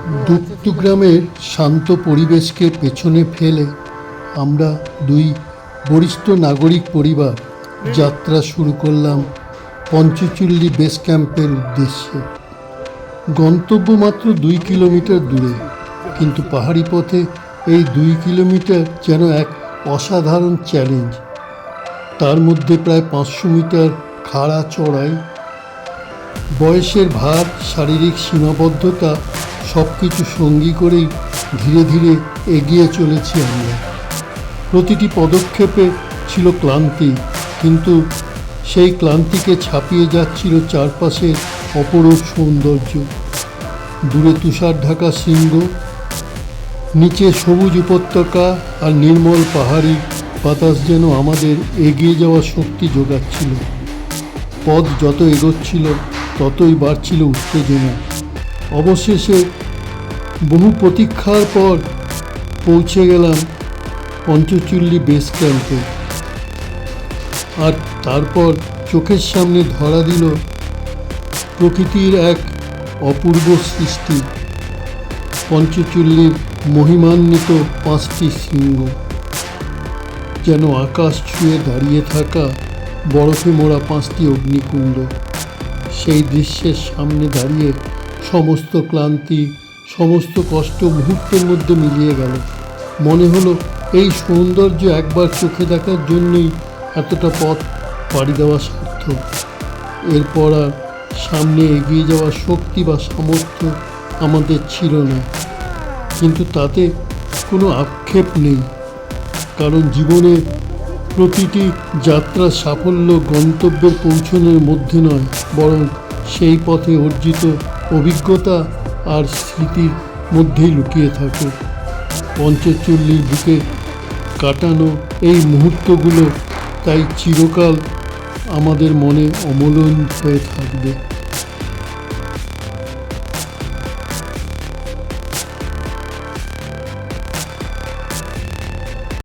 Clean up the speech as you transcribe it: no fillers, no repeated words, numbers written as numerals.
দুপ্তগ্রামের শান্ত পরিবেশকে পেছনে ফেলে আমরা দুই বরিষ্ঠ নাগরিক পরিবার যাত্রা শুরু করলাম পঞ্চচুল্লী বেস ক্যাম্পের উদ্দেশ্যে। গন্তব্য মাত্র 2 কিলোমিটার দূরে, কিন্তু পাহাড়ি পথে এই 2 কিলোমিটার যেন এক অসাধারণ চ্যালেঞ্জ। তার মধ্যে প্রায় 500 মিটার খাড়া চড়াই, বয়সের ভার, শারীরিক সীমাবদ্ধতা সব কিছু সঙ্গী করেই ধীরে ধীরে এগিয়ে চলেছি আমরা। প্রতিটি পদক্ষেপে ছিল ক্লান্তি, কিন্তু সেই ক্লান্তিকে ছাপিয়ে যাচ্ছিল চারপাশের অপরূপ সৌন্দর্য। দূরে তুষার ঢাকা শৃঙ্গ, নিচে সবুজ উপত্যকা আর নির্মল পাহাড়ি বাতাস যেন আমাদের এগিয়ে যাওয়ার শক্তি যোগাচ্ছিল। পথ যত এগোচ্ছিল ততই বাড়ছিল উত্তেজনা। অবশেষে বহু প্রতীক্ষার পর পৌঁছে গেলাম পঞ্চচুল্লী বেস ক্যাম্পে। আর তারপর চোখের সামনে ধরা দিল প্রকৃতির এক অপূর্ব সৃষ্টি, পঞ্চচুল্লীর মহিমান্বিত 5টি শৃঙ্গ, যেন আকাশ ছুঁয়ে দাঁড়িয়ে থাকা বরফে মোড়া 5টি অগ্নিকুণ্ড। সেই দৃশ্যের সামনে দাঁড়িয়ে সমস্ত ক্লান্তি, সমস্ত কষ্ট মুহূর্তের মধ্যে মিলিয়ে গেল। মনে হলো এই সৌন্দর্য একবার চোখে দেখার জন্যই এতটা পথ পাড়ি দেওয়া সার্থক। এরপর আর সামনে এগিয়ে যাওয়ার শক্তি বা সামর্থ্য আমাদের ছিল না, কিন্তু তাতে কোনো আক্ষেপ নেই, কারণ জীবনে প্রতিটি যাত্রার সাফল্য গন্তব্যের পৌঁছানোর মধ্যে নয়, বরং সেই পথে অর্জিত অভিজ্ঞতা আর স্মৃতির মধ্যেই লুকিয়ে থাকে। পঞ্চচুল্লীর বুকে কাটানো এই মুহূর্তগুলো তাই চিরকাল আমাদের মনে অমলিন হয়ে থাকবে।